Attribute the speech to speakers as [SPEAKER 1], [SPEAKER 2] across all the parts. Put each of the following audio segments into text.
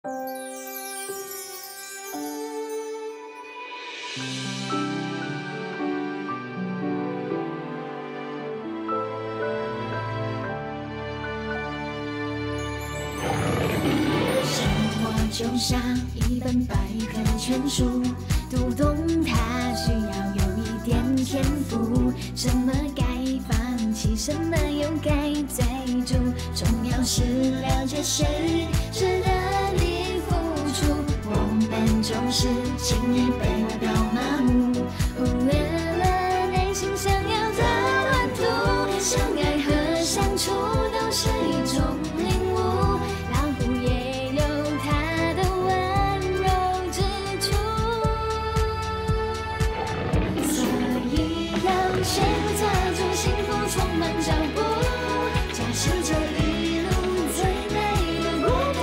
[SPEAKER 1] 就像一本百科全书，读懂它需要有一点天赋。什么该放弃，什么又该追逐，重要是了解谁值得你付出。我们总是轻易被外表麻木，忽略了内心想要的温度。相爱和相处都是一种领悟，老虎也有它的温柔之处，所以让学会抓住幸福，充满脚步，驾驶这一路最美的国度，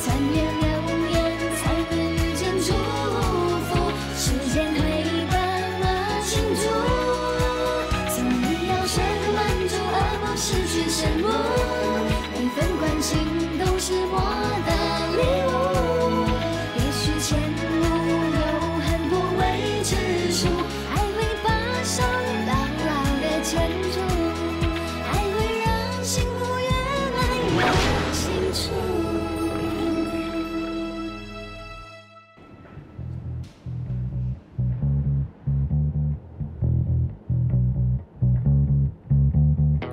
[SPEAKER 1] 穿越流言才会遇见祝福，时间会帮我庆祝，所以要学会关注，而不失去羡慕，每份关心都是我的礼物。也许前路有很多未知数，爱会把手牢牢地牵住，爱会让幸福越来越清楚。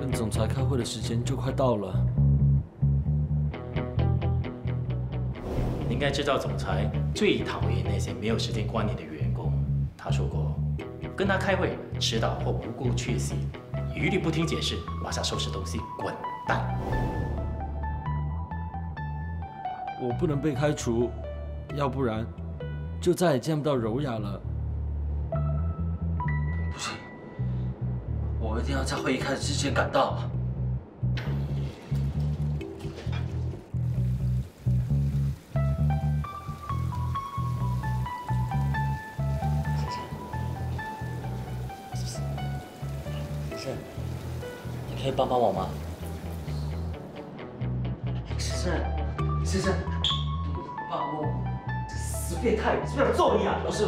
[SPEAKER 2] 跟总裁开会的时间就快到了。
[SPEAKER 3] 你应该知道，总裁最讨厌那些没有时间观念的员工。他说过，跟他开会迟到或不顾缺席，一律不听解释，马上收拾东西滚蛋。
[SPEAKER 2] 我不能被开除，要不然就再也见不到柔雅了。不行，我一定要在会议开始之前赶到。你可以帮帮我吗？先生，帮我，这死变态，是不是要揍你啊？不是，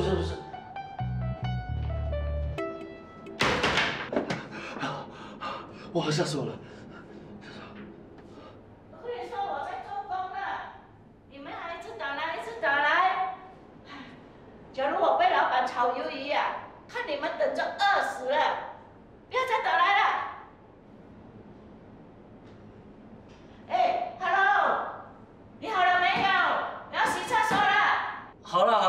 [SPEAKER 2] 我吓死我了。
[SPEAKER 4] 我跟你说，我在做工呢，你们还一直打来，一直打来。假如我被老板炒鱿鱼呀，看你们等着饿死了！不要再打来了。哎 ，Hello， 你好了没有？我要洗厕所了。
[SPEAKER 2] 好了。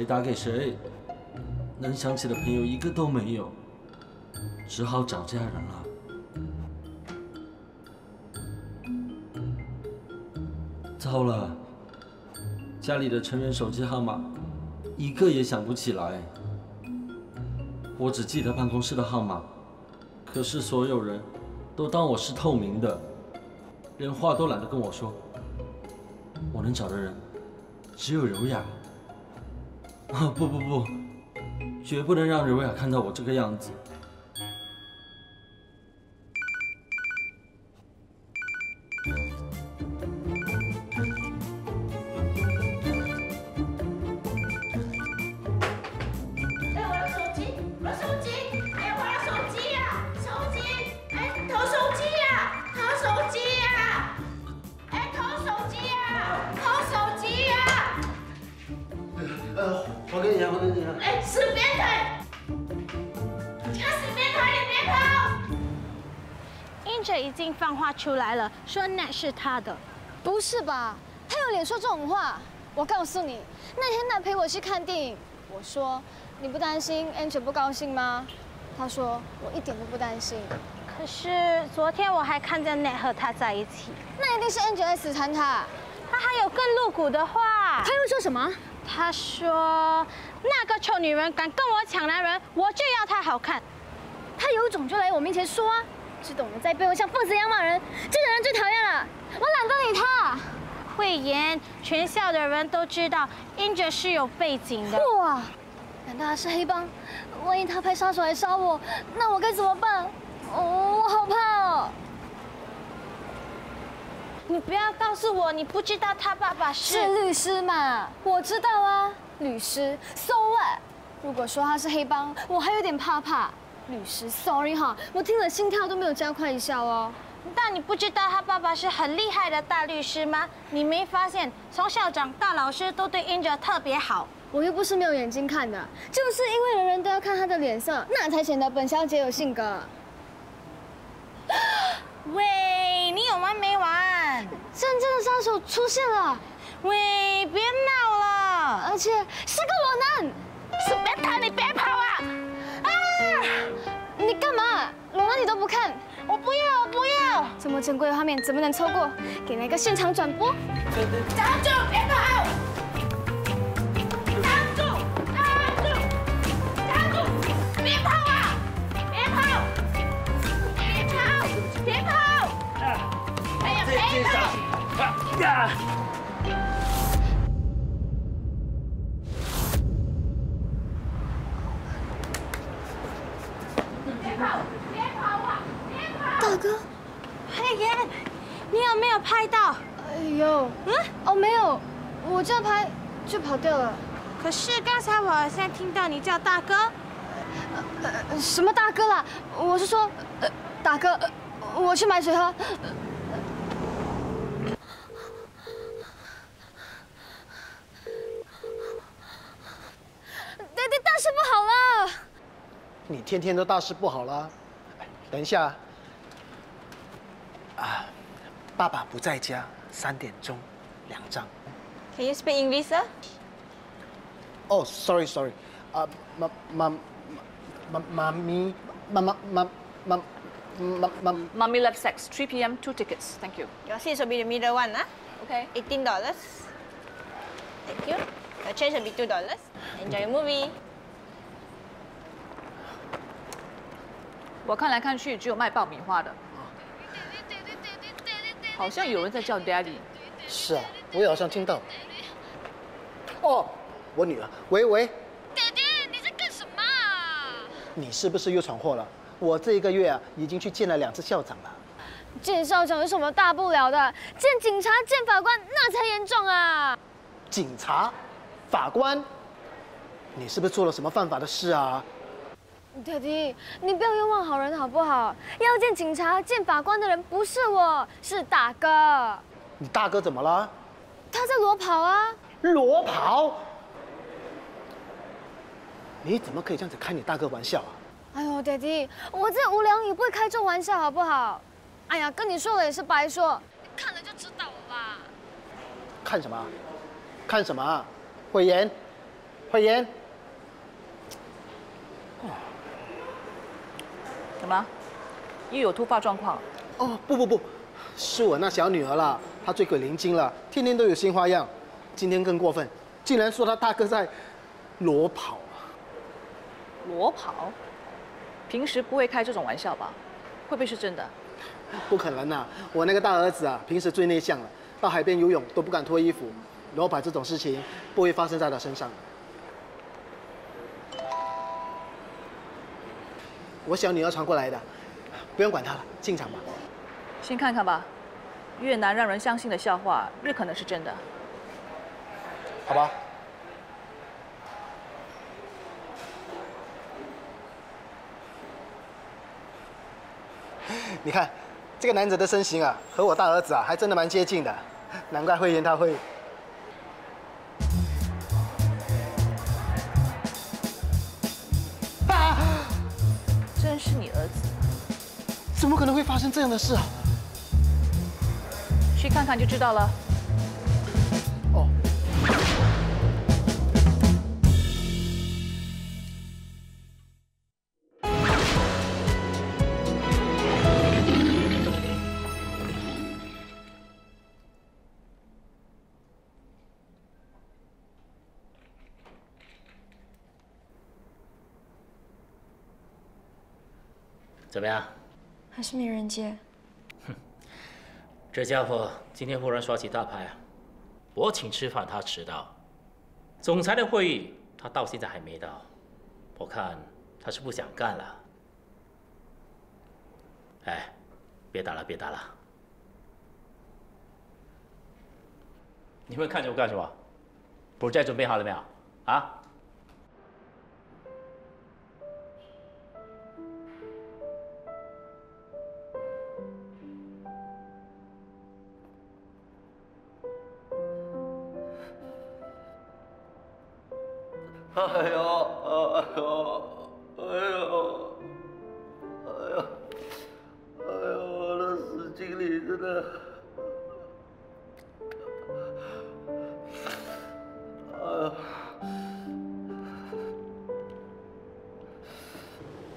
[SPEAKER 2] 打给谁？能想起的朋友一个都没有，只好找家人了。糟了，家里的成员手机号码一个也想不起来，我只记得办公室的号码，可是所有人都当我是透明的，连话都懒得跟我说。我能找的人只有柔雅。啊，不，绝不能让柔雅看到我这个样子。我跟你讲。
[SPEAKER 4] 哎，死变态！这个死变态，你别跑
[SPEAKER 5] ！Angel 已经放话出来了，说那是他的。
[SPEAKER 6] 不是吧？他有脸说这种话？我告诉你，那天那陪我去看电影，我说你不担心 Angel 不高兴吗？他说我一点都不担心。
[SPEAKER 5] 可是昨天我还看见 Nat 和他在一起。
[SPEAKER 6] 那一定是 Angel 在死缠他。
[SPEAKER 5] 他还有更露骨的话。
[SPEAKER 6] 他又说什么？
[SPEAKER 5] 他说那个丑女人敢跟我抢男人，我就要她好看。
[SPEAKER 6] 他有种就来我面前说啊！只懂得在背后像疯子一样骂人，这种人最讨厌了。我懒得理他。
[SPEAKER 5] 慧妍，全校的人都知道 Angel 是有背景的。
[SPEAKER 6] 哇，难道他是黑帮？万一他派杀手来杀我，那我该怎么办？哦，我好怕哦。
[SPEAKER 5] 你不要告诉我你不知道他爸爸
[SPEAKER 6] 是律师嘛？我知道啊，律师 ，so what？ 如果说他是黑帮，我还有点怕。律师 ，sorry 哈，我听了心跳都没有加快一下哦。
[SPEAKER 5] 但你不知道他爸爸是很厉害的大律师吗？你没发现从校长到老师都对 Angel 特别好？
[SPEAKER 6] 我又不是没有眼睛看的，就是因为人人都要看他的脸色，那才显得本小姐有性格。
[SPEAKER 5] 喂，你有完没完？
[SPEAKER 6] 真正的杀手出现了！
[SPEAKER 5] 喂，别闹了！
[SPEAKER 6] 而且是个裸男！
[SPEAKER 5] 是变态，你别跑啊！啊！
[SPEAKER 6] 你干嘛？裸男你都不看？
[SPEAKER 5] 我不要，我不要！
[SPEAKER 6] 这么珍贵的画面怎么能错过？给来个现场转播！
[SPEAKER 4] 站住，别跑！站住！别跑啊！别跑！哎呀，别跑！
[SPEAKER 6] 大哥，
[SPEAKER 5] 慧妍，你有没有拍到？
[SPEAKER 6] 有，哦没有，我这拍就跑掉了。
[SPEAKER 5] 可是刚才我好像听到你叫大哥。
[SPEAKER 6] 什么大哥啦？我是说，大哥，我去买水喝。爹，大事不好了！
[SPEAKER 7] 你天天都大事不好啦。等一下，爸爸不在家，3点钟，2张。
[SPEAKER 8] Can you speak English, sir?
[SPEAKER 7] 哦，sorry，Mommy
[SPEAKER 8] loves sex. 3 p.m. 2 tickets. Thank you.
[SPEAKER 5] Your seats will be the middle one, ah?
[SPEAKER 8] Okay.
[SPEAKER 5] $18. Thank you. Your change will be $2. Enjoy your movie.
[SPEAKER 8] 我看来看去只有卖爆米花的，好像有人在叫 Daddy。
[SPEAKER 7] 是啊，我也好像听到。哦，我女儿，喂。
[SPEAKER 6] 爹，你在干什么啊？
[SPEAKER 7] 你是不是又闯祸了？我这一个月啊，已经去见了2次校长了。
[SPEAKER 6] 见校长有什么大不了的？见警察、见法官那才严重啊！
[SPEAKER 7] 警察、法官，你是不是做了什么犯法的事啊？
[SPEAKER 6] 爹地，你不要冤枉好人好不好？要见警察、见法官的人不是我，是大哥。
[SPEAKER 7] 你大哥怎么了？
[SPEAKER 6] 他在裸跑啊！
[SPEAKER 7] 裸跑？你怎么可以这样子开你大哥玩笑啊？
[SPEAKER 6] 哎呦，爹地，我这无良也不会开这种玩笑好不好？哎呀，跟你说了也是白说，看了就知道了吧？
[SPEAKER 7] 看什么？看什么？慧妍。
[SPEAKER 8] 怎么？又有突发状况？
[SPEAKER 7] 哦，不，是我那小女儿啦，她最鬼灵精了，天天都有新花样。今天更过分，竟然说她大哥在裸跑。
[SPEAKER 8] 裸跑？平时不会开这种玩笑吧？会不会是真的？
[SPEAKER 7] 不可能啊！我那个大儿子啊，平时最内向了，到海边游泳都不敢脱衣服，裸跑这种事情不会发生在他身上。我小女儿传过来的，不用管她了，进场吧。
[SPEAKER 8] 先看看吧，越难让人相信的笑话，越可能是真的。
[SPEAKER 7] 好吧。你看，这个男子的身形啊，和我大儿子啊，还真的蛮接近的，难怪慧妍他会。
[SPEAKER 8] 真是你儿子？
[SPEAKER 7] 怎么可能会发生这样的事啊？
[SPEAKER 8] 去看看就知道了。
[SPEAKER 7] 哦。
[SPEAKER 3] 怎么样？
[SPEAKER 1] 还是没人接。
[SPEAKER 3] 这家伙今天忽然耍起大牌啊！我请吃饭，他迟到；总裁的会议他到现在还没到，我看他是不想干了。哎，别打了，别打了！你们看着我干什么？project准备好了没有？啊？
[SPEAKER 2] 哎呦，哎呦，哎呦，哎呦，哎呦，我的死经理真的，哎呦，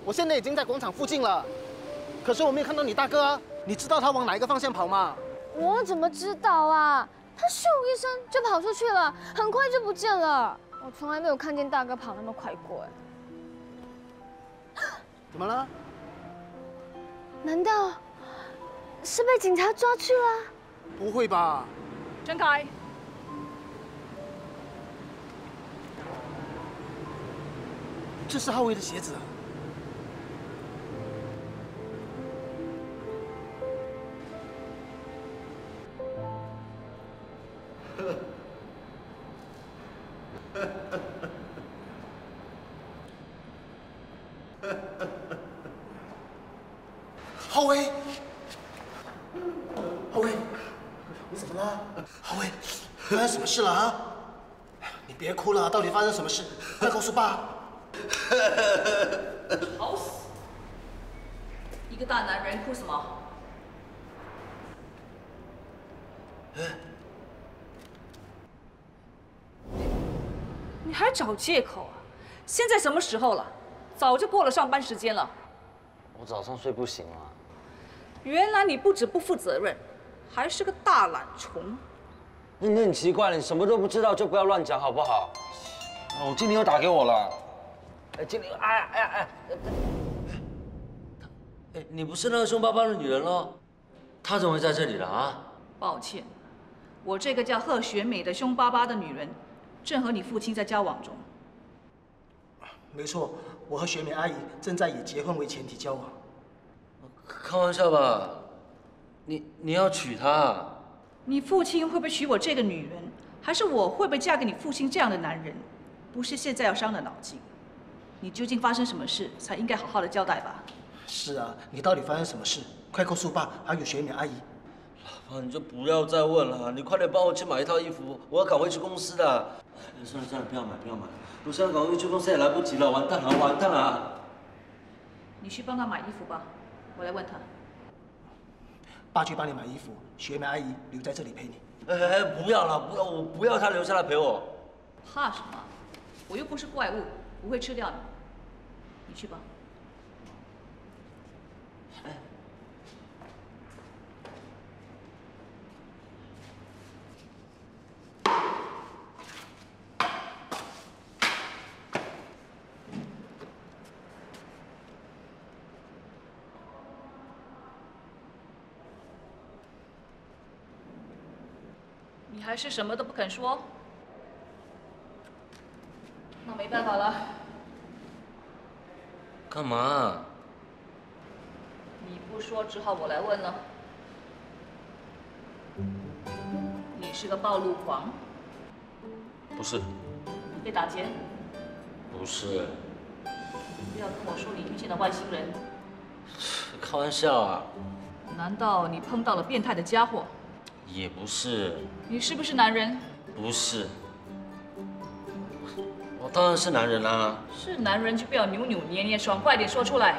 [SPEAKER 7] 我现在已经在广场附近了，可是我没有看到你大哥啊。你知道他往哪一个方向跑吗？
[SPEAKER 6] 我怎么知道啊？他咻一声就跑出去了，很快就不见了。我从来没有看见大哥跑那么快过哎。
[SPEAKER 7] 怎么了？
[SPEAKER 6] 难道是被警察抓去了？
[SPEAKER 7] 不会吧？
[SPEAKER 8] 睁开！
[SPEAKER 7] 这是浩威的鞋子。浩威，浩威，你怎么了？浩威，发生什么事了啊？你别哭了，到底发生什么事？快告诉爸！
[SPEAKER 8] 吵死！一个大男人哭什么？你还找借口啊？现在什么时候了？早就过了上班时间了。
[SPEAKER 2] 我早上睡不醒啊。
[SPEAKER 8] 原来你不止不负责任，还是个大懒虫。
[SPEAKER 2] 你很奇怪，你什么都不知道就不要乱讲好不好？哦，经理又打给我了。哎，经理，哎，你不是那个凶巴巴的女人喽？她怎么会在这里了啊？
[SPEAKER 8] 抱歉，我这个叫贺雪美的凶巴巴的女人，正和你父亲在交往中。
[SPEAKER 7] 没错，我和雪美阿姨正在以结婚为前提交往。
[SPEAKER 2] 开玩笑吧？你要娶她？
[SPEAKER 8] 你父亲会不会娶我这个女人，还是我会不会嫁给你父亲这样的男人，不是现在要伤了脑筋。你究竟发生什么事，才应该好好的交代吧？
[SPEAKER 7] 是啊，你到底发生什么事？快告诉爸，还有雪美阿姨。
[SPEAKER 2] 爸，你就不要再问了，你快点帮我去买一套衣服，我要赶回去公司的。算了，不要买，我现在赶回去公司也来不及了，完蛋了！
[SPEAKER 8] 你去帮他买衣服吧，我来问他。
[SPEAKER 7] 爸去帮你买衣服，雪美阿姨留在这里陪你。
[SPEAKER 2] 哎，不要了，我不要她留下来陪我。
[SPEAKER 8] 怕什么？我又不是怪物，不会吃掉你。你去吧。你还是什么都不肯说？那没办法了。
[SPEAKER 2] 干嘛？
[SPEAKER 8] 你不说，只好我来问了。你是个暴露狂？
[SPEAKER 2] 不是。
[SPEAKER 8] 你被打劫？
[SPEAKER 2] 不是。
[SPEAKER 8] 不要跟我说你遇见了外星人。
[SPEAKER 2] 开玩笑啊。
[SPEAKER 8] 难道你碰到了变态的家伙？
[SPEAKER 2] 也不是。
[SPEAKER 8] 你是不是男人？
[SPEAKER 2] 不是。我当然是男人啦。
[SPEAKER 8] 是男人就不要扭扭捏捏，爽快点说出来。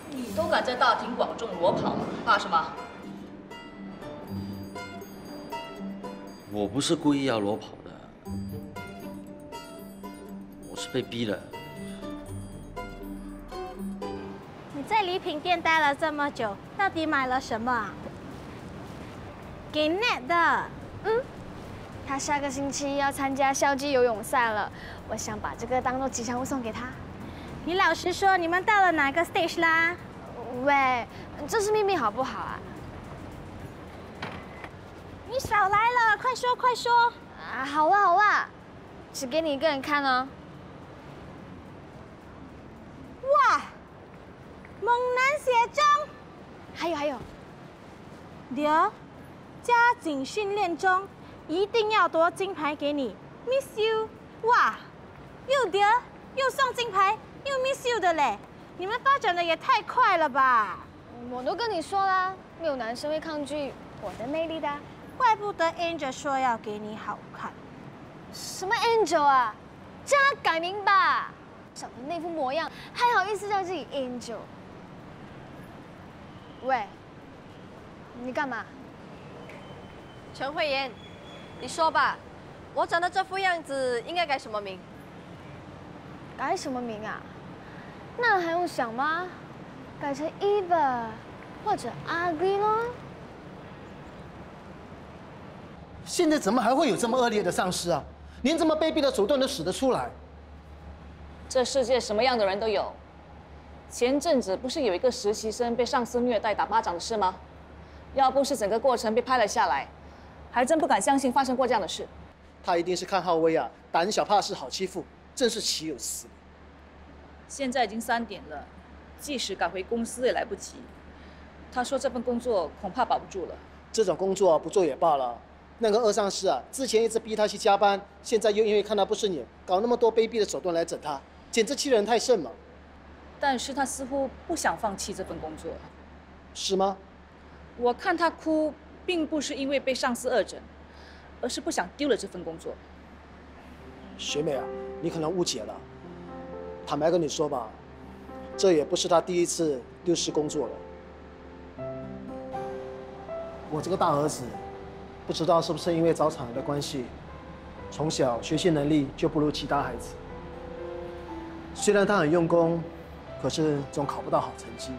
[SPEAKER 8] 你都敢在大庭广众裸跑，怕什么？
[SPEAKER 2] 我不是故意要裸跑的，我是被逼的。
[SPEAKER 5] 你在礼品店待了这么久，到底买了什么啊？给 Nat 的，
[SPEAKER 6] 他下个星期要参加校际游泳赛了，我想把这个当做吉祥物送给他。
[SPEAKER 5] 你老实说，你们到了哪个 stage 啦？
[SPEAKER 6] 喂，这是秘密好不好啊？
[SPEAKER 5] 你少来了，快说快说！
[SPEAKER 6] 啊，好啦好啦，只给你一个人看哦。
[SPEAKER 5] 哇，猛男写真！
[SPEAKER 6] 还有，
[SPEAKER 5] 刘，加紧训练中，一定要夺金牌给你 ，Miss you！ 哇，又得又送金牌，又 Miss you 的嘞！你们发展的也太快了吧！
[SPEAKER 6] 我都跟你说啦，没有男生会抗拒我的魅力的。
[SPEAKER 5] 怪不得 Angel 说要给你好看。
[SPEAKER 6] 什么 Angel 啊？叫他改名吧！长得那副模样，还好意思叫自己 Angel？ 喂，你干嘛？
[SPEAKER 9] 陈慧妍，你说吧，我长得这副样子应该改什么名？
[SPEAKER 6] 改什么名啊？那还用想吗？改成 Eva 或者 Ugly 咯。
[SPEAKER 7] 现在怎么还会有这么恶劣的上司啊？连这么卑鄙的手段都使得出来。
[SPEAKER 10] 这世界什么样的人都有。前阵子不是有一个实习生被上司虐待打巴掌的事吗？要不是整个过程被拍了下来，还真不敢相信发生过这样的事。
[SPEAKER 7] 他一定是看浩威啊，胆小怕事，好欺负，真是岂有此理！
[SPEAKER 8] 现在已经3点了，即使赶回公司也来不及。他说这份工作恐怕保不住了。
[SPEAKER 7] 这种工作不做也罢了。那个二上司啊，之前一直逼他去加班，现在又因为看他不顺眼，搞那么多卑鄙的手段来整他，简直欺人太甚嘛！
[SPEAKER 8] 但是他似乎不想放弃这份工作，
[SPEAKER 7] 是吗？
[SPEAKER 8] 我看他哭，并不是因为被上司恶整，而是不想丢了这份工作。
[SPEAKER 7] 学妹啊，你可能误解了。坦白跟你说吧，这也不是他第一次丢失工作了。我这个大儿子，不知道是不是因为早产儿的关系，从小学习能力就不如其他孩子。虽然他很用功，可是总考不到好成绩。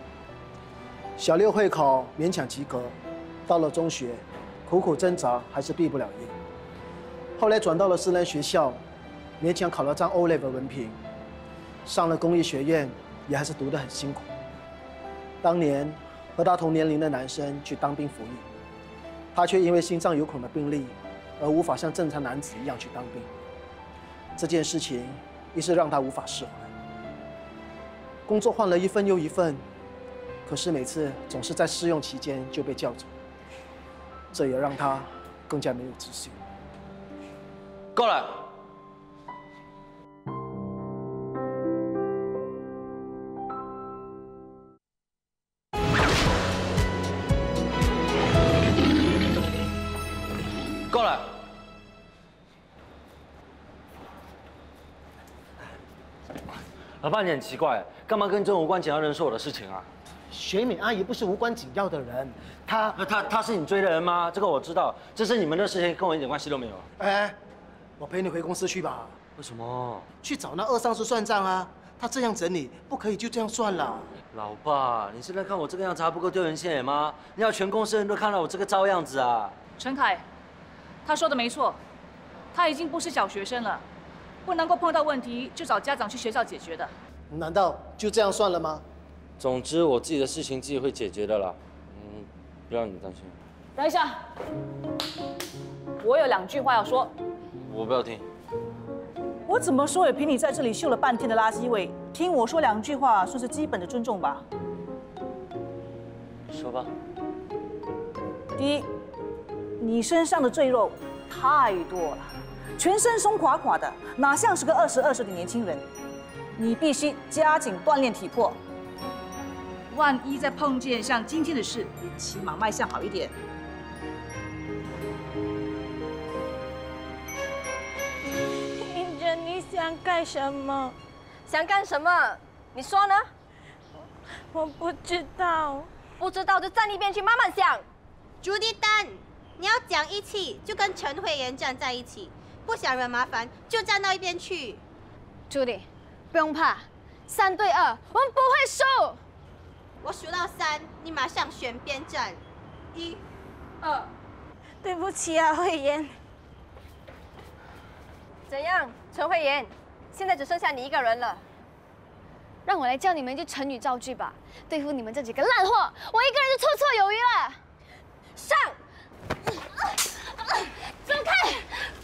[SPEAKER 7] 小6会考勉强及格，到了中学，苦苦挣扎还是毕不了业。后来转到了私人学校，勉强考了张 O-Level 文凭，上了工艺学院，也还是读得很辛苦。当年和他同年龄的男生去当兵服役，他却因为心脏有孔的病例，而无法像正常男子一样去当兵。这件事情一直让他无法释怀。工作换了一份又一份，可是每次总是在试用期间就被叫走，这也让他更加没有自信。
[SPEAKER 2] 够了！够了！老爸，你很奇怪，干嘛跟这种无关紧要的人说我的事情啊？
[SPEAKER 7] 学美阿姨不是无关紧要的人，
[SPEAKER 2] 她是你追的人吗？这个我知道，这是你们的事情，跟我一点关系都没有。
[SPEAKER 7] 哎，我陪你回公司去吧。
[SPEAKER 2] 为什么？
[SPEAKER 7] 去找那二上司算账啊！他这样整你，不可以就这样算了。
[SPEAKER 2] 老爸，你现在看我这个样子还不够丢人现眼吗？你要全公司人都看到我这个糟样子啊！
[SPEAKER 8] 陈凯，他说的没错，他已经不是小学生了，不能够碰到问题就找家长去学校解决的。
[SPEAKER 7] 难道就这样算了吗？
[SPEAKER 2] 总之，我自己的事情自己会解决的啦。不要你担心。
[SPEAKER 10] 等一下，我有2句话要说。
[SPEAKER 2] 我不要听。
[SPEAKER 8] 我怎么说也凭你在这里嗅了半天的垃圾味，听我说2句话算是基本的尊重吧。
[SPEAKER 2] 说吧。
[SPEAKER 8] 第一，你身上的赘肉太多了，全身松垮垮的，哪像是个20岁的年轻人？你必须加紧锻炼体魄。万一再碰见像今天的事，起码卖相好一点。
[SPEAKER 5] 英哲，你想干什么？
[SPEAKER 9] 想干什么？你说呢？
[SPEAKER 5] 我不知道。
[SPEAKER 9] 不知道就站一边去慢慢想。
[SPEAKER 11] 朱棣丹，你要讲义气，就跟陈慧妍站在一起；不想惹麻烦，就站到一边去。
[SPEAKER 6] 朱莉，不用怕，3对2，我们不会输。
[SPEAKER 11] 我数到3，你马上选边站。1、2。
[SPEAKER 5] 对不起啊，慧妍。
[SPEAKER 9] 怎样，陈慧妍？现在只剩下你一个人了。
[SPEAKER 6] 让我来教你们一句成语造句吧，对付你们这几个烂货，我一个人就绰绰有余了。上！走开！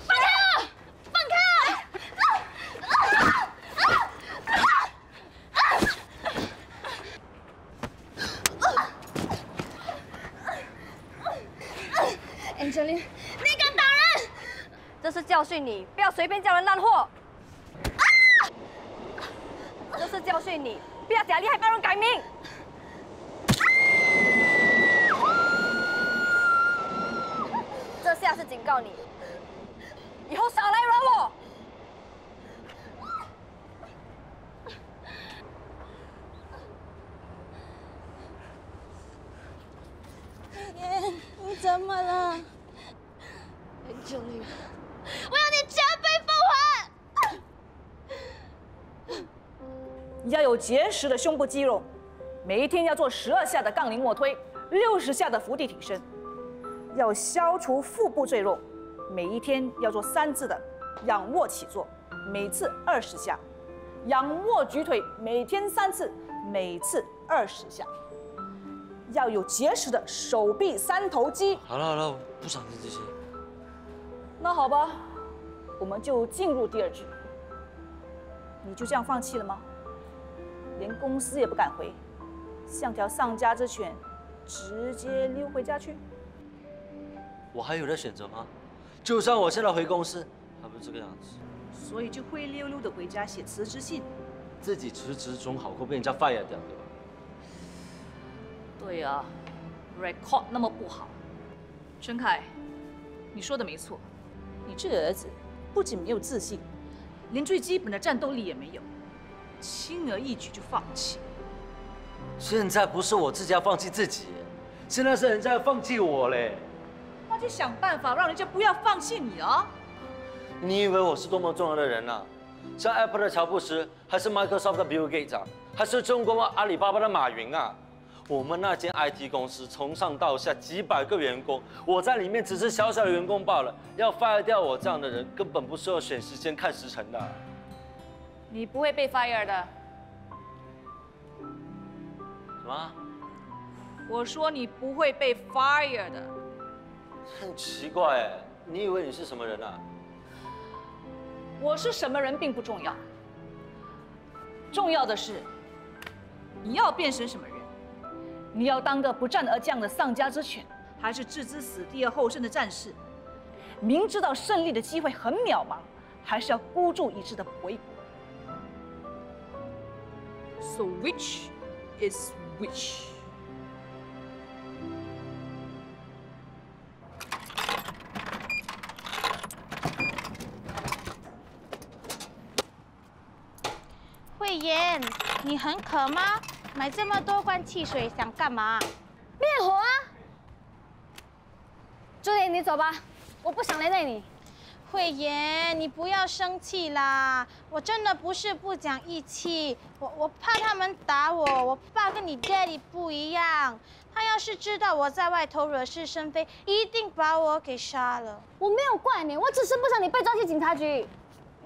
[SPEAKER 6] 放开我！放开我！Angeline， 你敢打人？
[SPEAKER 9] 这是教训你，不要随便叫人烂货。这是教训你，不要假厉害帮人改名。这下是警告你，以后少来惹我。
[SPEAKER 5] 你怎么了
[SPEAKER 6] ？Angeline， 我要你加倍奉还。
[SPEAKER 8] 要有结实的胸部肌肉，每一天要做12下的杠铃卧推，60下的伏地挺身。要消除腹部赘肉，每一天要做3次的仰卧起坐，每次20下；仰卧举腿，每天3次，每次20下。要有结实的手臂3头肌。
[SPEAKER 2] 好了好了，我不想听这些。
[SPEAKER 8] 那好吧，我们就进入第2句。你就这样放弃了吗？连公司也不敢回，像条丧家之犬，直接溜回家去？
[SPEAKER 2] 我还有的选择吗？就算我现在回公司，还不是这个样子。
[SPEAKER 8] 所以就灰溜溜的回家写辞职信。
[SPEAKER 2] 自己辞职总好过被人家 fire 掉，对吧？
[SPEAKER 8] 对啊 ，record 那么不好。陈凯，你说的没错，你这个儿子不仅没有自信，连最基本的战斗力也没有，轻而易举就放弃。
[SPEAKER 2] 现在不是我自己要放弃自己，现在是人家要放弃我嘞。
[SPEAKER 8] 那就想办法让人家不要放弃你啊！
[SPEAKER 2] 你以为我是多么重要的人啊？像 Apple 的乔布斯，还是 Microsoft 的 Bill Gates 啊，还是中国阿里巴巴的马云啊？我们那间 IT 公司从上到下几百个员工，我在里面只是小小的员工罢了。要 fire 掉我这样的人，根本不是要选时间看时辰的。
[SPEAKER 10] 你不会被 fire 的。
[SPEAKER 2] 什么？
[SPEAKER 8] 我说你不会被 fire 的。
[SPEAKER 2] 很奇怪哎，你以为你是什么人啊？
[SPEAKER 8] 我是什么人并不重要，重要的是你要变成什么人。你要当个不战而降的丧家之犬，还是置之死地而后生的战士？明知道胜利的机会很渺茫，还是要孤注一掷的搏一搏。So which is which？
[SPEAKER 5] 慧妍，你很渴吗？买这么多罐汽水想干嘛？
[SPEAKER 6] 灭火啊！朱莉，你走吧，我不想连累你。
[SPEAKER 5] 慧妍，你不要生气啦，我真的不是不讲义气，我怕他们打我。我爸跟你 daddy 不一样，他要是知道我在外头惹是生非，一定把我给杀了。
[SPEAKER 6] 我没有怪你，我只是不想你被抓去警察局。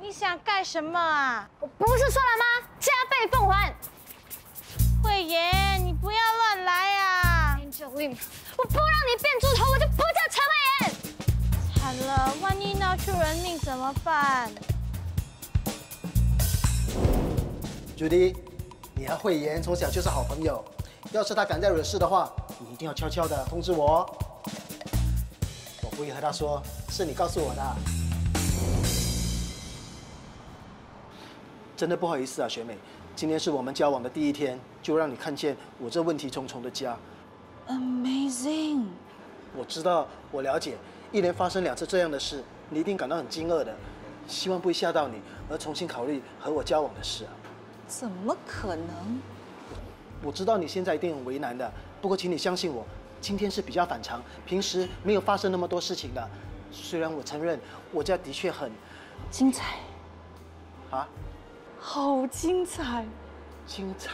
[SPEAKER 5] 你想干什么啊？
[SPEAKER 6] 我不是说了吗？加倍奉还。
[SPEAKER 5] 慧妍，你不要乱来啊
[SPEAKER 6] ！Angeline， 我不让你变猪头，我就不叫陈慧妍。
[SPEAKER 5] 惨了，万一闹出人命怎么办？
[SPEAKER 7] 朱迪，你和慧妍从小就是好朋友，要是她敢再惹事的话，你一定要悄悄的通知我哦。我不会和她说是你告诉我的。真的不好意思啊，学妹，今天是我们交往的第1天，就让你看见我这问题重重的家。
[SPEAKER 8] Amazing！
[SPEAKER 7] 我知道，我了解，一连发生2次这样的事，你一定感到很惊愕的。希望不会吓到你，而重新考虑和我交往的事啊。
[SPEAKER 8] 怎么可能？
[SPEAKER 7] 我知道你现在一定很为难的，不过请你相信我，今天是比较反常，平时没有发生那么多事情的。虽然我承认我家的确很
[SPEAKER 8] 精彩
[SPEAKER 7] 啊。
[SPEAKER 8] 好精彩！
[SPEAKER 7] 精彩！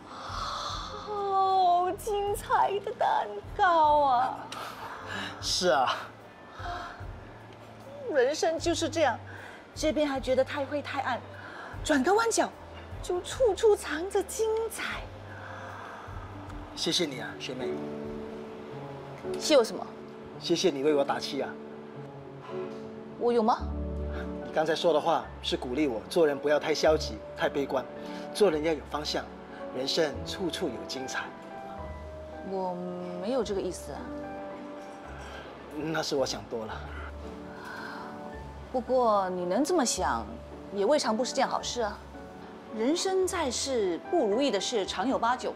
[SPEAKER 8] 好精彩的蛋糕啊！
[SPEAKER 7] 是啊，
[SPEAKER 8] 人生就是这样，这边还觉得太灰太暗，转个弯角，就处处藏着精彩。
[SPEAKER 7] 谢谢你啊，学妹。
[SPEAKER 8] 谢我什么？
[SPEAKER 7] 谢谢你为我打气啊。
[SPEAKER 8] 我有吗？
[SPEAKER 7] 你刚才说的话是鼓励我做人不要太消极、太悲观，做人要有方向，人生处处有精彩。
[SPEAKER 8] 我没有这个意思啊。
[SPEAKER 7] 那是我想多了。
[SPEAKER 8] 不过你能这么想，也未尝不是件好事啊。人生在世，不如意的事常有8、9，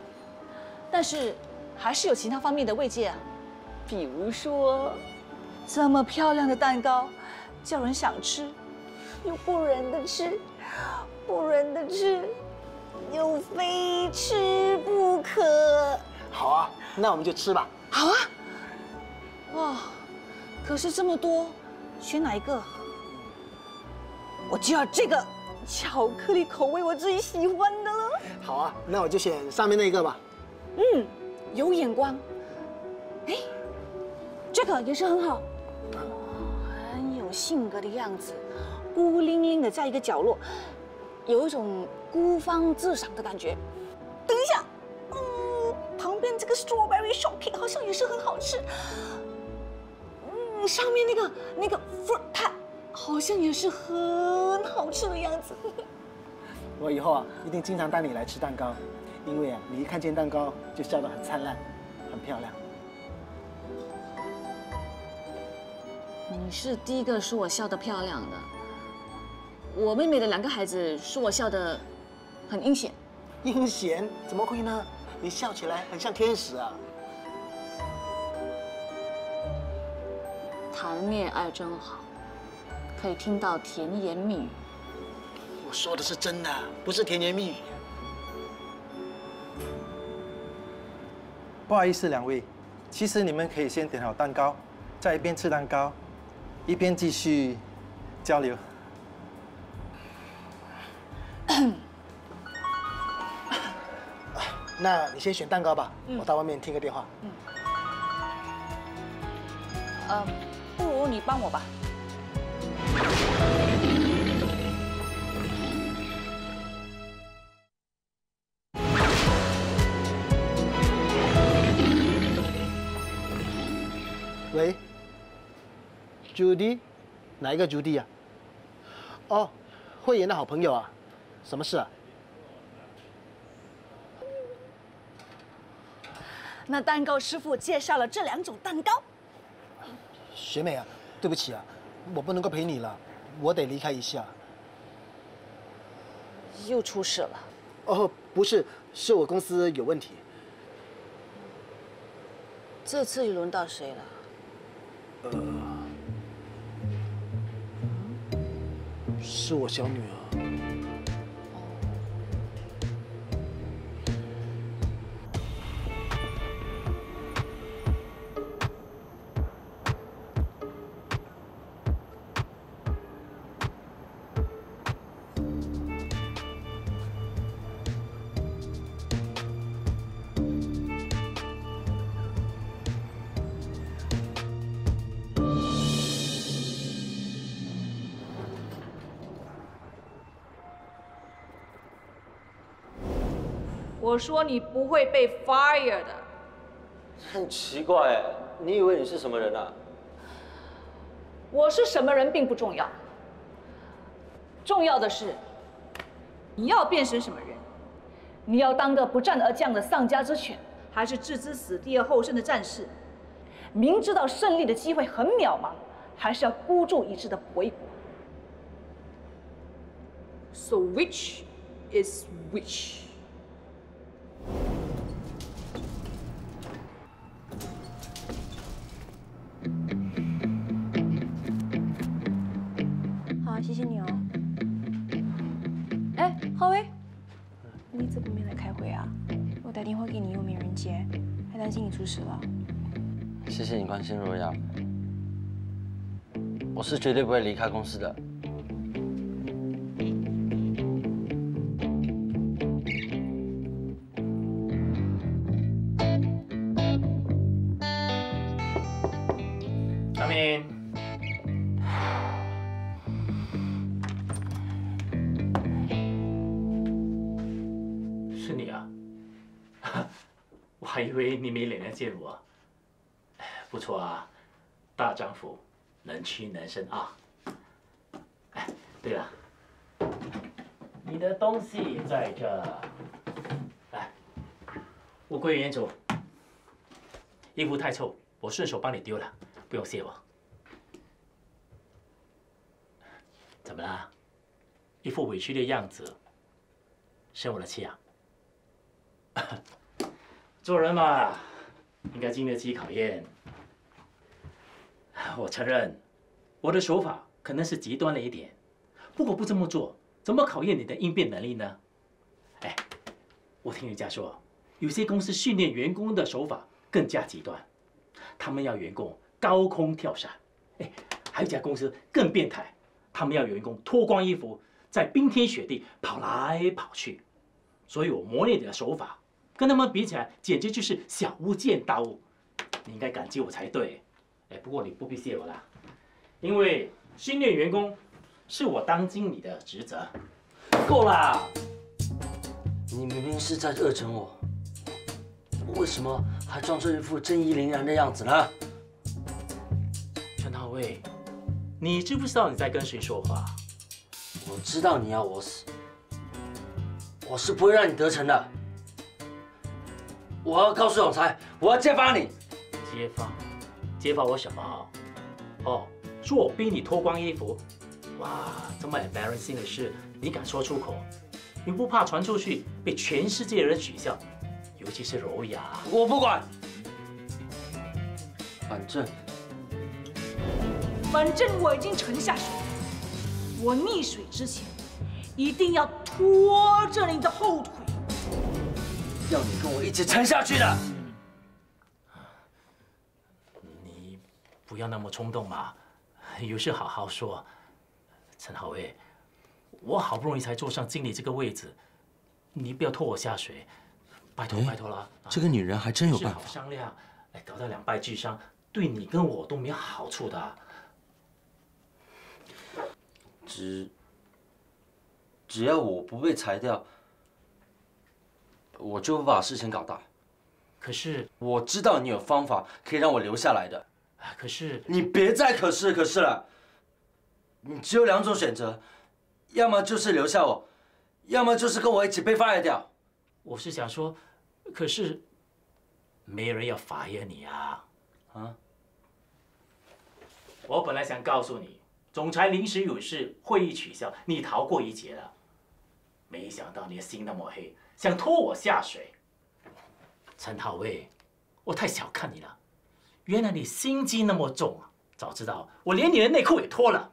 [SPEAKER 8] 但是还是有其他方面的慰藉啊。比如说，这么漂亮的蛋糕，叫人想吃，又不忍得吃，不忍得吃，又非吃不可。
[SPEAKER 7] 好啊，那我们就吃吧。
[SPEAKER 8] 好啊。哇，可是这么多，选哪一个？我就要这个巧克力口味，我最喜欢的了。
[SPEAKER 7] 好啊，那我就选上面那个吧。
[SPEAKER 8] 有眼光。哎，这个也是很好，很有性格的样子，孤零零的在一个角落，有一种孤芳自赏的感觉。等一下，旁边这个 strawberry shortcake 好像也是很好吃。上面那个 fruit tart 好像也是很好吃的样子。
[SPEAKER 7] 我以后啊，一定经常带你来吃蛋糕，因为啊，你一看见蛋糕就笑得很灿烂，很漂亮。
[SPEAKER 10] 你是第一个说我笑得漂亮的，我妹妹的2个孩子说我笑得很阴险。
[SPEAKER 7] 阴险？怎么会呢？你笑起来很像天使啊！
[SPEAKER 10] 谈恋爱真好，可以听到甜言蜜语。
[SPEAKER 7] 我说的是真的，不是甜言蜜语。
[SPEAKER 12] 不好意思，2位，其实你们可以先点好蛋糕，再一边吃蛋糕，一边继续交流。
[SPEAKER 7] 那你先选蛋糕吧，我到外面听个电话。
[SPEAKER 8] 不如你帮我吧。
[SPEAKER 7] 喂 ，Judy， 哪一个 Judy 啊？哦，慧妍的好朋友啊，什么事啊？
[SPEAKER 8] 那蛋糕师傅介绍了这2种蛋糕。
[SPEAKER 7] 学妹啊，对不起啊，我不能够陪你了，我得离开一下。
[SPEAKER 8] 又出事了？
[SPEAKER 7] 哦，不是，是我公司有问题。
[SPEAKER 8] 这次又轮到谁了？
[SPEAKER 7] 是我小女儿。
[SPEAKER 8] 我说你不会被 fire 的。
[SPEAKER 2] 很奇怪哎，你以为你是什么人啊？
[SPEAKER 8] 我是什么人并不重要，重要的是你要变成什么人。你要当个不战而降的丧家之犬，还是置之死地而后生的战士？明知道胜利的机会很渺茫，还是要孤注一掷的搏一搏。So which is which？
[SPEAKER 13] 好，谢谢你哦。
[SPEAKER 14] 哎，浩威，
[SPEAKER 13] 你怎么没来开会啊？我打电话给你又没人接，还担心你出事了。
[SPEAKER 2] 谢谢你关心若瑶，我是绝对不会离开公司的。
[SPEAKER 3] Come in。是你啊！我还以为你没脸来见我。不错啊，大丈夫能屈能伸啊！哎，对了，你的东西在这。来，物归原主。衣服太臭，我顺手帮你丢了，不用谢我。怎么啦？一副委屈的样子，生我的气啊？做人嘛，应该经得起考验。我承认，我的手法可能是极端了一点，不过不这么做，怎么考验你的应变能力呢？哎，我听人家说，有些公司训练员工的手法更加极端，他们要员工高空跳伞。哎，还有一家公司更变态，他们要员工脱光衣服，在冰天雪地跑来跑去。所以我磨练你的手法，跟他们比起来，简直就是小巫见大巫。你应该感激我才对。哎，不过你不必谢我啦，因为训练员工是我当经理的职责。
[SPEAKER 2] 够啦！你明明是在恶整我，为什么还装出一副正义凛然的样子呢？
[SPEAKER 3] 陈浩卫，你知不知道你在跟谁说话？
[SPEAKER 2] 我知道你要我死，我是不会让你得逞的。我要告诉总裁，我要揭发你。
[SPEAKER 3] 揭发我什么？哦，说我逼你脱光衣服。哇，这么 embarrassing 的事，你敢说出口？你不怕传出去被全世界人取笑？尤其是柔雅。
[SPEAKER 2] 我不管，
[SPEAKER 8] 反正我已经沉下水，我溺水之前一定要拖着你的后腿，
[SPEAKER 2] 要你跟我一起沉下去的。
[SPEAKER 3] 你不要那么冲动嘛，有事好好说。陈浩卫，我好不容易才坐上经理这个位置，你不要拖我下水，拜托拜托了。
[SPEAKER 2] 这个女人还真有办法。
[SPEAKER 3] 好商量，哎，搞到两败俱伤，对你跟我都没有好处的。
[SPEAKER 2] 只要我不被裁掉，我就会把事情搞大。
[SPEAKER 3] 可是
[SPEAKER 2] 我知道你有方法可以让我留下来的。
[SPEAKER 3] 可是
[SPEAKER 2] 你别再可是了，你只有两种选择，要么就是留下我，要么就是跟我一起被 fire 掉。
[SPEAKER 3] 我是想说，可是没人要 fire 你啊！啊！我本来想告诉你，总裁临时有事，会议取消，你逃过一劫了。没想到你的心那么黑，想拖我下水。陈浩卫，我太小看你了，原来你心机那么重啊！早知道我连你的内裤也脱了。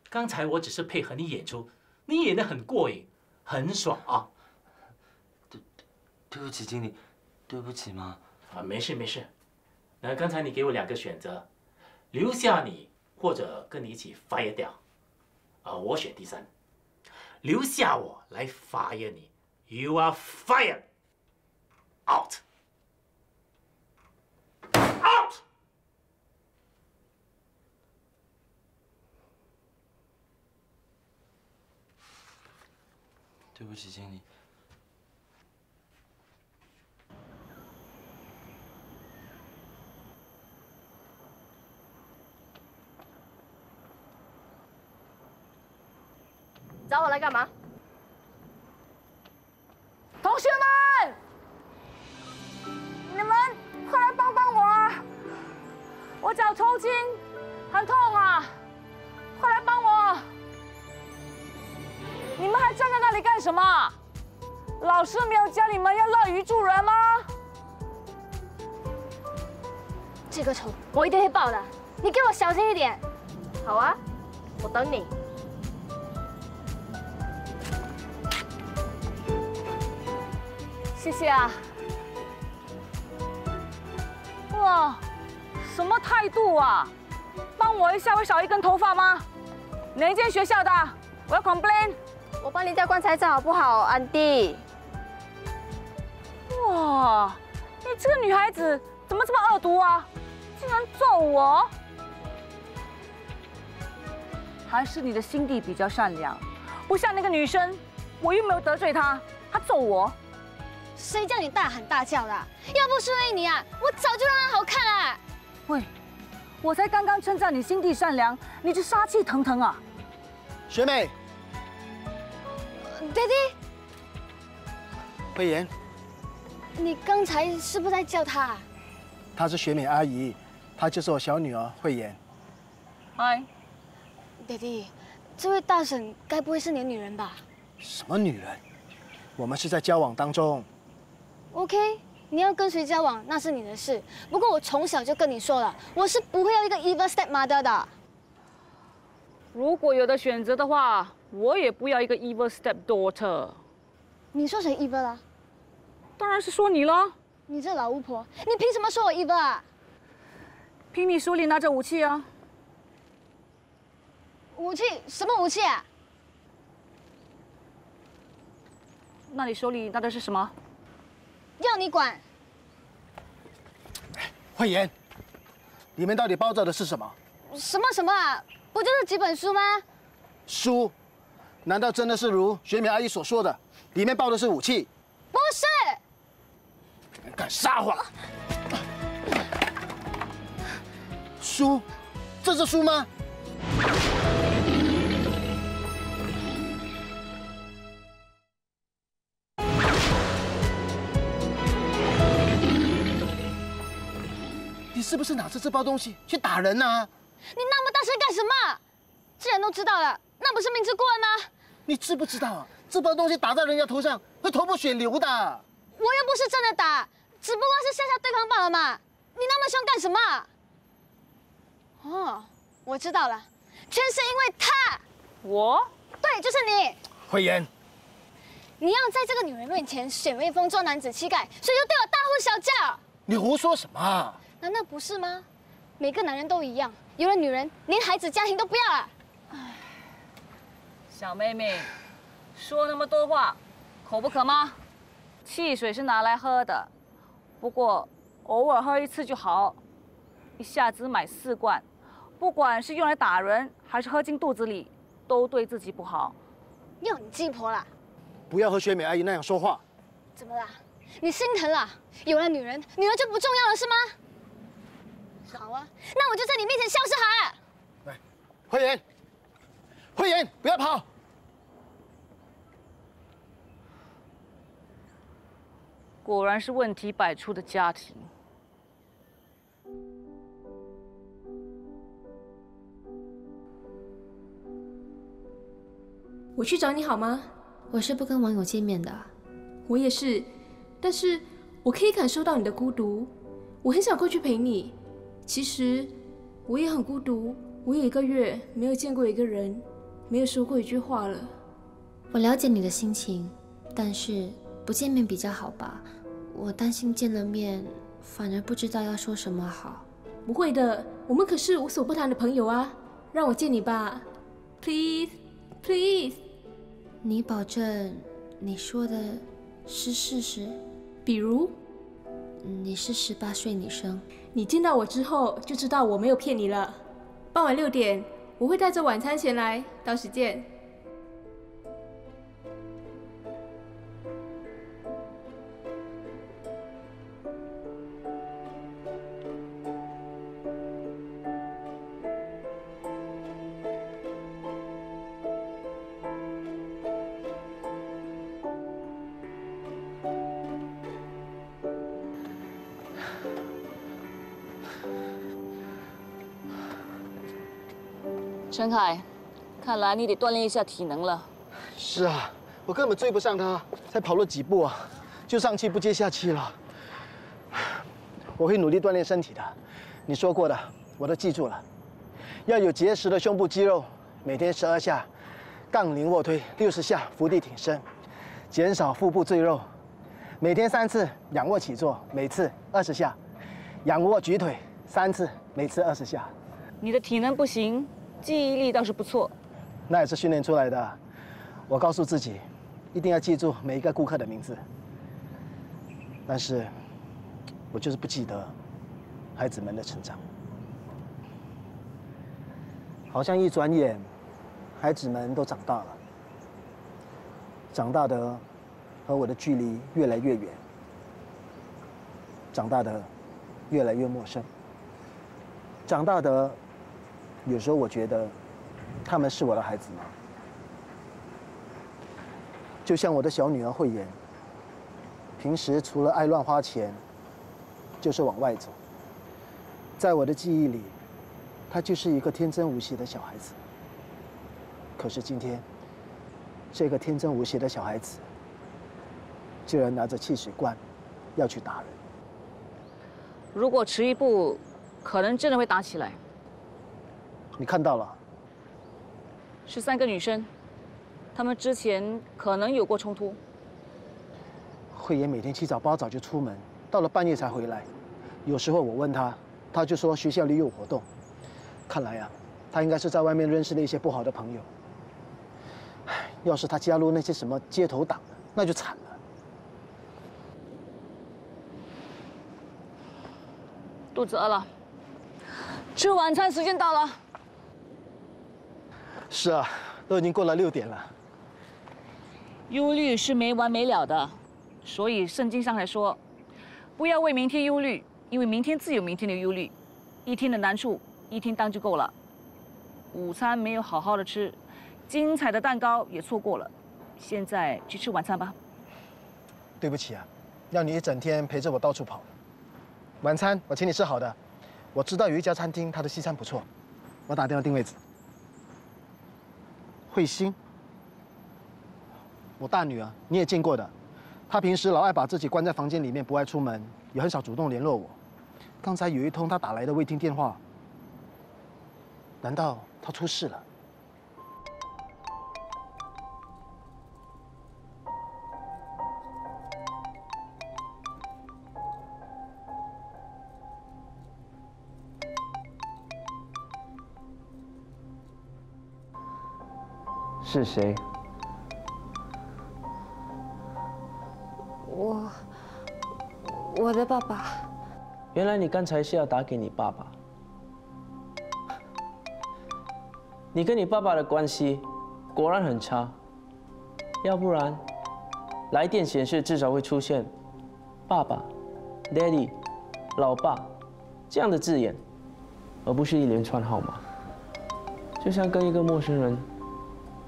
[SPEAKER 3] 刚才我只是配合你演出，你演得很过瘾，很爽啊！
[SPEAKER 2] 对不起，经理，对不起吗？
[SPEAKER 3] 啊，没事没事。那刚才你给我两个选择，留下你或者跟你一起 fire 掉。我选第三，留下我来 fire 你。You are fired. Out. Out.
[SPEAKER 2] 对不起，经理。
[SPEAKER 9] 找我来干嘛？
[SPEAKER 10] 同学们，你们快来帮帮我啊！我脚抽筋，很痛啊！快来帮我！你们还站在那里干什么？老师没有教你们要乐于助人吗？
[SPEAKER 6] 这个仇我一定会报的，你给我小心一点。
[SPEAKER 9] 好啊，我等你。
[SPEAKER 10] 谢谢啊！哇，什么态度啊？帮我一下会少一根头发吗？哪一间学校的？我要 complain。
[SPEAKER 9] 我帮你叫棺材照好不好，安迪？
[SPEAKER 10] 哇，你这个女孩子怎么这么恶毒啊？竟然揍我！还是你的心地比较善良，不像那个女生，我又没有得罪她，她揍我。
[SPEAKER 6] 谁叫你大喊大叫的？要不是因为你啊，我早就让他好看了。
[SPEAKER 8] 喂，我才刚刚称赞你心地善良，你就杀气腾腾啊！
[SPEAKER 7] 学妹，
[SPEAKER 6] 爹地，
[SPEAKER 7] 慧妍，
[SPEAKER 6] 你刚才是不是在叫他？
[SPEAKER 7] 她是学美阿姨，她就是我小女儿慧妍。
[SPEAKER 8] 嗨，
[SPEAKER 6] 爹地，这位大婶该不会是你的女人吧？
[SPEAKER 7] 什么女人？我们是在交往当中。
[SPEAKER 6] OK， 你要跟谁交往那是你的事。不过我从小就跟你说了，我是不会要一个 evil stepmother 的。
[SPEAKER 10] 如果有的选择的话，我也不要一个 evil stepdaughter。
[SPEAKER 6] 你说谁 evil 啊？
[SPEAKER 10] 当然是说你了。
[SPEAKER 6] 你这老巫婆，你凭什么说我 evil 啊？
[SPEAKER 8] 凭你手里拿着武器啊！
[SPEAKER 6] 武器？什么武器啊？
[SPEAKER 8] 那你手里拿的是什么？
[SPEAKER 6] 要你管！
[SPEAKER 7] 慧妍，里面到底包着的是什么？
[SPEAKER 6] 什么啊？不就是几本书吗？
[SPEAKER 7] 书？难道真的是如学美阿姨所说的，里面包的是武器？
[SPEAKER 6] 不是！
[SPEAKER 7] 敢撒谎！书？这是书吗？你是不是拿着这包东西去打人啊？
[SPEAKER 6] 你那么大声干什么？既然都知道了，那不是明知故问吗？
[SPEAKER 7] 你知不知道啊？这包东西打在人家头上会头破血流的。
[SPEAKER 6] 我又不是真的打，只不过是吓吓对方罢了嘛。你那么凶干什么？哦，我知道了，全是因为他。
[SPEAKER 10] 我？
[SPEAKER 6] 对，就是你。
[SPEAKER 7] 慧妍，
[SPEAKER 6] 你要在这个女人面前显威风、装男子气概，所以就对我大呼小叫。
[SPEAKER 7] 你胡说什么？
[SPEAKER 6] 难道不是吗？每个男人都一样，有了女人，连孩子、家庭都不要了。
[SPEAKER 10] 小妹妹，说那么多话，口不渴吗？汽水是拿来喝的，不过偶尔喝一次就好，一下子买4罐，不管是用来打人还是喝进肚子里，都对自己不好。
[SPEAKER 6] 要你鸡婆啦！
[SPEAKER 7] 不要和学美阿姨那样说话。
[SPEAKER 6] 怎么啦？你心疼啦？有了女人，女人就不重要了是吗？好啊，那我就在你面前消失好了。
[SPEAKER 7] 来，慧妍，慧妍，不要跑！
[SPEAKER 10] 果然是问题百出的家庭。
[SPEAKER 13] 我去找你好吗？
[SPEAKER 14] 我是不跟网友见面的。
[SPEAKER 13] 我也是，但是我可以感受到你的孤独，我很想过去陪你。其实我也很孤独，我有1个月没有见过一个人，没有说过一句话了。
[SPEAKER 14] 我了解你的心情，但是不见面比较好吧？我担心见了面，反而不知道要说什么好。
[SPEAKER 13] 不会的，我们可是无所不谈的朋友啊！让我见你吧 ，please please。
[SPEAKER 14] 你保证你说的是事实？
[SPEAKER 13] 比如，
[SPEAKER 14] 你是18岁女生。
[SPEAKER 13] 你见到我之后就知道我没有骗你了。傍晚6点，我会带着晚餐前来，到时见。
[SPEAKER 10] 陈凯，看来你得锻炼一下体能了。
[SPEAKER 7] 是啊，我根本追不上他，才跑了几步啊，就上气不接下气了。我会努力锻炼身体的，你说过的，我都记住了。要有结实的胸部肌肉，每天12下杠铃卧推，60下伏地挺身，减少腹部赘肉，每天3次仰卧起坐，每次20下，仰卧举腿3次，每次20下。
[SPEAKER 10] 你的体能不行，记忆力倒是不错。
[SPEAKER 7] 那也是训练出来的。我告诉自己，一定要记住每一个顾客的名字。但是，我就是不记得孩子们的成长。好像一转眼，孩子们都长大了，长大的和我的距离越来越远。长大的越来越陌生。长大的，有时候我觉得，他们是我的孩子吗？就像我的小女儿慧妍，平时除了爱乱花钱，就是往外走。在我的记忆里，她就是一个天真无邪的小孩子。可是今天，这个天真无邪的小孩子，竟然拿着汽水罐要去打人。
[SPEAKER 10] 如果迟一步，可能真的会打起来。
[SPEAKER 7] 你看到了
[SPEAKER 10] ？13个女生，她们之前可能有过冲突。
[SPEAKER 7] 慧妍每天七早八早就出门，到了半夜才回来。有时候我问她，她就说学校里有活动。看来啊，她应该是在外面认识了一些不好的朋友。要是她加入那些什么街头党，那就惨了。
[SPEAKER 10] 肚子饿了，吃晚餐时间到了。
[SPEAKER 7] 是啊，都已经过了6点了。
[SPEAKER 10] 忧虑是没完没了的，所以圣经上还说，不要为明天忧虑，因为明天自有明天的忧虑。一天的难处，一天当就够了。午餐没有好好的吃，精彩的蛋糕也错过了。现在去吃晚餐吧。
[SPEAKER 7] 对不起啊，让你一整天陪着我到处跑。晚餐我请你吃好的，我知道有一家餐厅，它的西餐不错，我打电话订位置。慧心，我大女儿你也见过的，她平时老爱把自己关在房间里面，不爱出门，也很少主动联络我。刚才有一通她打来的未听电话，难道她出事了？
[SPEAKER 15] 是谁？
[SPEAKER 14] 我的爸爸。
[SPEAKER 15] 原来你刚才是要打给你爸爸。你跟你爸爸的关系果然很差，要不然来电显示至少会出现“爸爸”、“Daddy”、“老爸”这样的字眼，而不是一连串号码，就像跟一个陌生人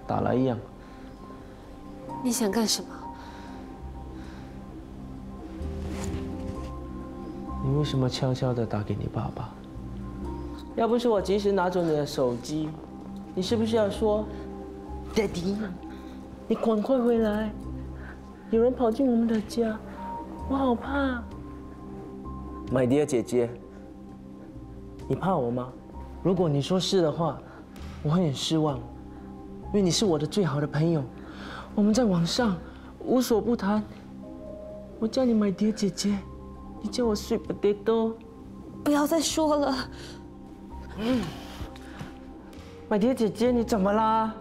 [SPEAKER 15] 打来一样。
[SPEAKER 14] 你想干什么？
[SPEAKER 15] 你为什么悄悄地打给你爸爸？要不是我及时拿走你的手机，你是不是要说 ，Daddy， 你赶快回来，有人跑进我们的家，我好怕。My dear 姐姐，你怕我吗？如果你说是的话，我会很失望。因为你是我的最好的朋友，我们在网上无所不谈。我叫你My dear姐姐，你叫我sweet potato。
[SPEAKER 14] 不要再说了。
[SPEAKER 15] My dear姐姐，你怎么啦？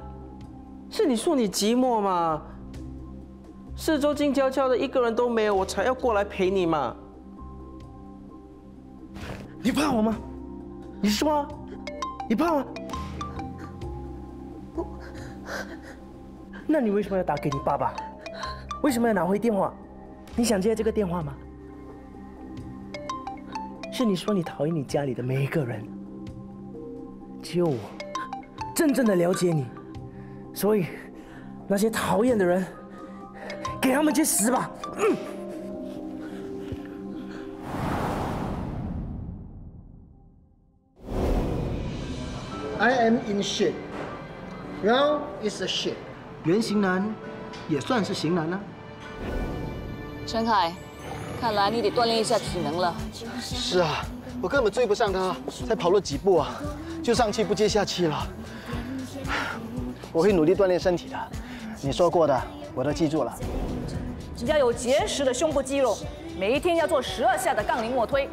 [SPEAKER 15] 是你说你寂寞嘛？四周静悄悄的，一个人都没有，我才要过来陪你嘛。你怕我吗？你说啊，你怕吗？那你为什么要打给你爸爸？为什么要拿回电话？你想接这个电话吗？是你说你讨厌你家里的每一个人，只有我真正的了解你，所以那些讨厌的人，给他们去死吧！I
[SPEAKER 7] am in shit. Round is a shit. 原型男也算是型男啊。
[SPEAKER 10] 陈凯，看来你得锻炼一下体能了。
[SPEAKER 7] 是啊，我根本追不上他，才跑了几步啊，就上气不接下气了。我会努力锻炼身体的，你说过的我都记住了。
[SPEAKER 8] 要有结实的胸部肌肉，每一天要做12下的杠铃卧推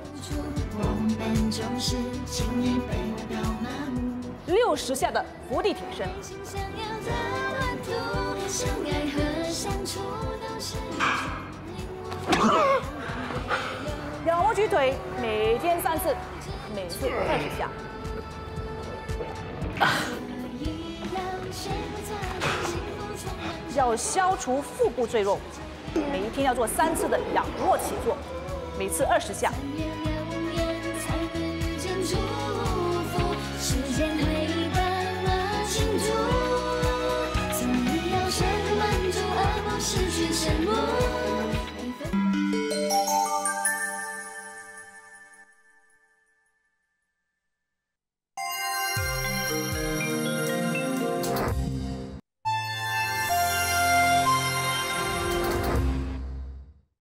[SPEAKER 8] ，60下的伏地挺身。仰卧举腿，每天3次，每次20下。要消除腹部赘肉，每一天要做3次的仰卧起坐。每次20下。